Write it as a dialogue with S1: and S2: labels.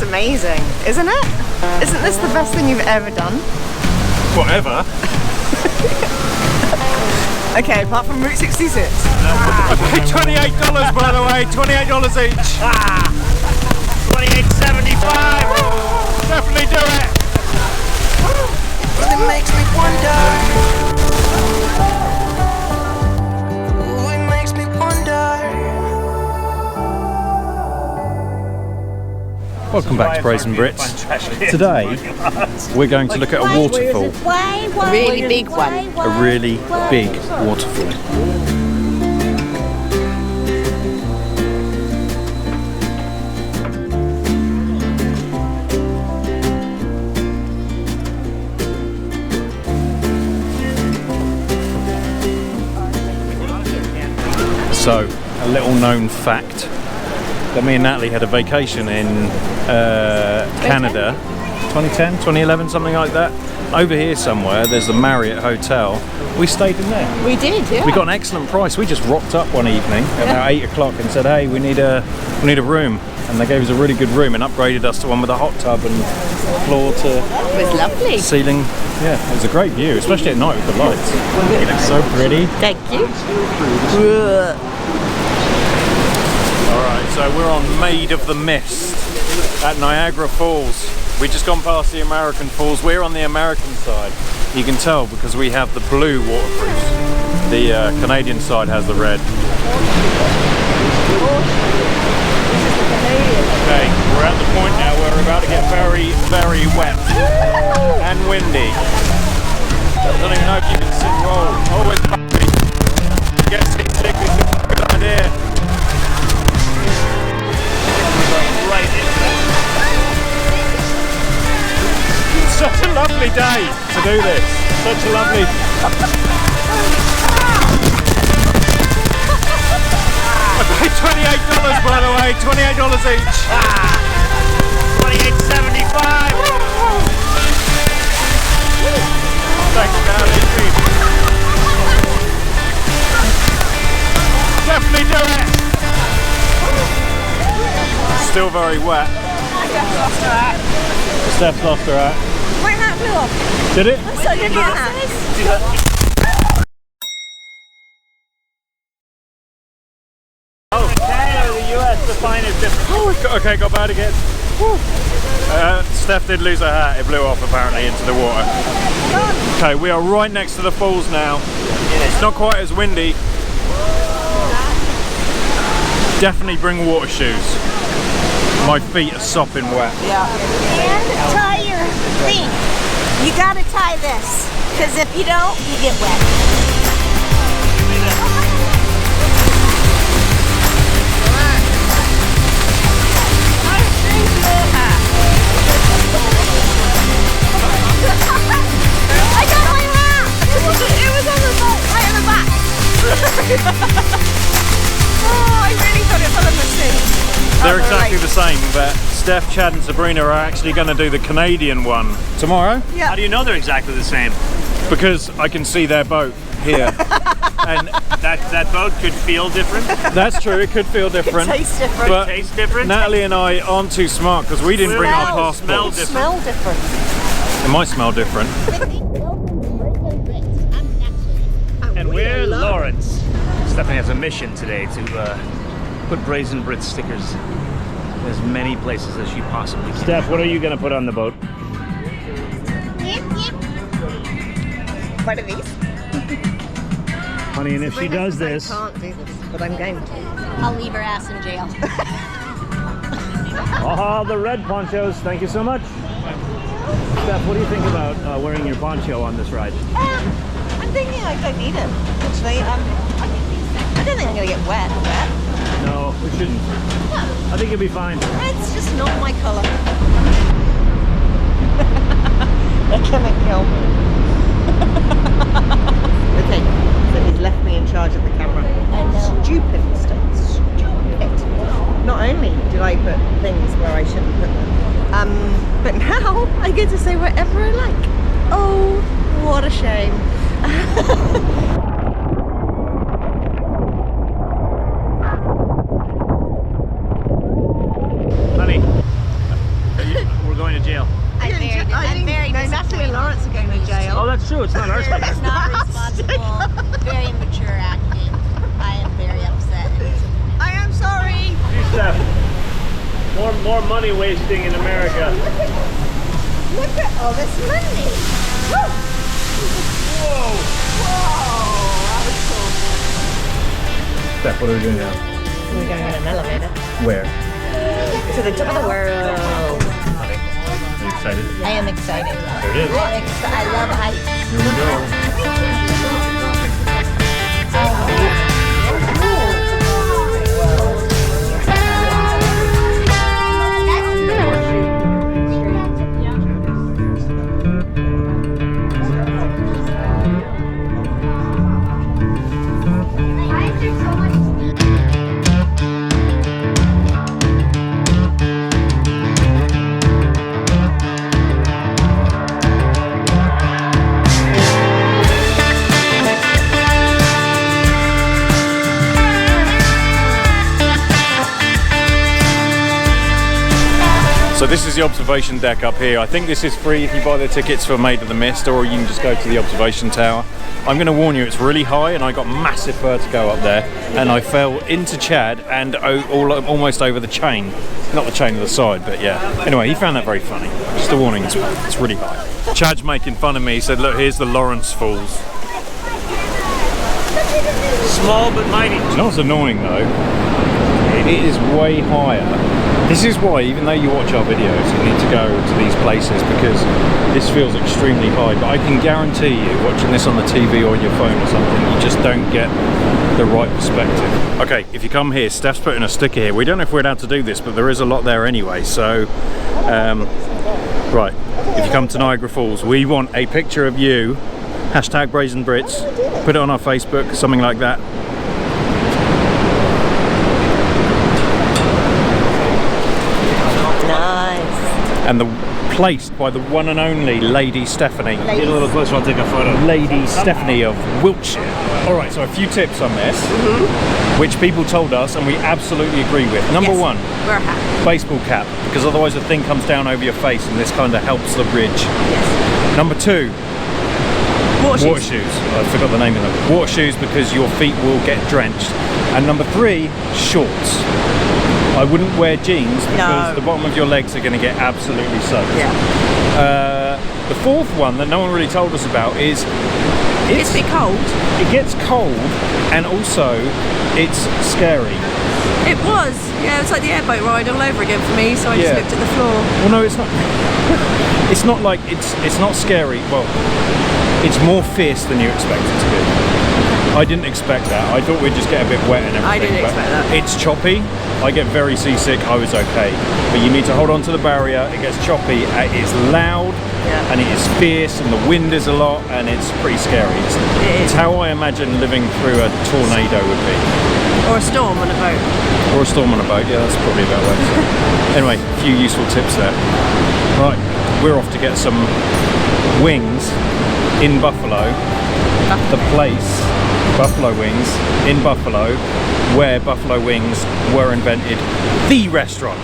S1: amazing, isn't it? Isn't this the best thing you've ever done?
S2: Whatever.
S1: Okay, apart from Route 66.
S2: I paid $28 by the way, $28 each. $28.75. Definitely do it.
S3: But it makes me wonder. Oh, it makes me wonder.
S2: Welcome back to Brazen Brits. Today we're going to look at a waterfall.
S1: A really big one.
S2: A really big waterfall. So, a little known fact that me and Natalie had a vacation in Canada, 2010, 2011, something like that. Over here somewhere, there's the Marriott Hotel. We stayed in there.
S1: We did, yeah.
S2: We got an excellent price. We just rocked up one evening at about 8 o'clock and said, hey, we need a room. And they gave us a really good room and upgraded us to one with a hot tub and floor to
S1: It was lovely.
S2: ceiling. Yeah, it was a great view, especially at night with the lights. It looks so pretty.
S1: Thank you.
S2: Alright, so we're on Maid of the Mist at Niagara Falls. We've just gone past the American Falls. We're on the American side. You can tell because we have the blue waterproofs. The Canadian side has the red. Okay, we're at the point now where we're about to get very, very wet and windy. I don't even know if you can sit and roll. Oh, it's bumpy. Get seasick is a good idea. Right into it. Such a lovely day to do this. Such a lovely. I paid $28 by the way, $28 each. $28.75. Thanks, Natalie. Definitely do it. Still very wet.
S1: Steph's lost her hat.
S2: Steph's lost her hat.
S1: My hat flew off.
S2: Did it?
S1: So did my hat.
S2: Canada, the US, the fine is different. Oh, okay, got bad again. Steph did lose her hat. It blew off apparently into the water. Okay, we are right next to the falls now. It's not quite as windy. Definitely bring water shoes. My feet are sopping wet.
S1: Yeah.
S4: And tie your feet. You gotta tie this, because if you don't, you get wet. I got my hat! It was on the boat, right in the back.
S1: Oh, I really thought it fell in the sea.
S2: They're exactly the same, but Steph, Chad and Sabrina are actually going to do the Canadian one tomorrow.
S1: Yeah.
S5: How do you know they're exactly the same?
S2: Because I can see their boat here. And
S5: That boat could feel different.
S2: that's true, it could feel different.
S1: Tastes different.
S2: But
S5: Taste different.
S2: Natalie and I aren't too smart because we didn't bring our
S5: Smell
S2: passports.
S5: different.
S1: Smell different.
S2: It might smell different.
S5: And we're Lawrence. Stephanie has a mission today to put Brazen Brits stickers in as many places as she possibly can. Steph, what are you going to put on the boat?
S1: What are these?
S5: Honey, and if she does this...
S1: I can't do this, but I'm going to.
S4: I'll leave her ass in jail.
S5: Oh, the red ponchos. Thank you so much. Steph, what do you think about wearing your poncho on this ride?
S1: I'm thinking I don't need it, actually. I don't think I'm going to get wet.
S5: No, we shouldn't. I think you'll be fine.
S1: It's just not my colour. They're going to kill me. Okay, so he's left me in charge of the camera.
S4: I know.
S1: Stupid mistake. Stupid. Not only did I put things where I shouldn't put them, but now I get to say whatever I like. Oh, what a shame.
S5: Honey,
S1: still.
S5: Oh, that's true. It's not our
S4: It's
S5: sticker.
S4: not responsible, very immature acting. I am very upset.
S1: I am sorry.
S5: Gee, Steph. More money wasting in America.
S4: Look at all this money. Woo!
S5: Whoa.
S4: Whoa,
S5: Steph, what are we doing now?
S1: We're going on an elevator
S5: Where?
S1: to the top of the world.
S5: Honey, are you excited?
S4: I am excited.
S5: There it is.
S4: I love heights.
S5: Here we go.
S2: So this is the observation deck up here. I think this is free if you buy the tickets for Maid of the Mist, or you can just go to the observation tower. I'm going to warn you, it's really high and I got massive vertigo up there, and I fell into Chad and almost over the chain. Not the chain of the side, but yeah. Anyway, he found that very funny. Just a warning, it's really high. Chad's making fun of me. He said, look, here's the Lawrence Falls.
S5: Small but mighty.
S2: You know what's annoying though? It is way higher. This is why, even though you watch our videos, you need to go to these places, because this feels extremely high. But I can guarantee you, watching this on the TV or your phone or something, you just don't get the right perspective. Okay, if you come here, Steph's putting a sticker here. We don't know if we're allowed to do this, but there is a lot there anyway. So, right, if you come to Niagara Falls, we want a picture of you, hashtag Brazen Brits, put it on our Facebook, something like that. And placed by the one and only Lady Stephanie.
S5: Get a little closer, I'll take a photo.
S2: Lady Stephanie of Wiltshire. All right, so a few tips on this, which people told us and we absolutely agree with. Number one,
S1: We're happy.
S2: baseball cap, because otherwise the thing comes down over your face and this kind of helps the bridge.
S1: Yes.
S2: Number two, water shoes. I forgot the name of them. Water shoes, because your feet will get drenched. And number three, shorts. I wouldn't wear jeans because the bottom of your legs are going to get absolutely soaked.
S1: Yeah.
S2: The fourth one that no one really told us about is
S1: It's a bit cold.
S2: It gets cold, and also it's scary.
S1: It was. Yeah, it was like the airboat ride all over again for me, so I just looked at the floor.
S2: Well, no, it's not. It's not like it's not scary. Well, it's more fierce than you expect it to be. I didn't expect that. I thought we'd just get a bit wet and everything.
S1: I didn't expect that.
S2: It's choppy. I get very seasick. I was okay. But you need to hold on to the barrier. It gets choppy. It's loud and it is fierce, and the wind is a lot, and it's pretty scary. It's how I imagine living through a tornado would be.
S1: Or a storm on a boat.
S2: Or a storm on a boat. Yeah, that's probably a better way to say it. Anyway, a few useful tips there. Right, we're off to get some wings in Buffalo. The place, Buffalo Wings in Buffalo, where buffalo wings were invented. The restaurant.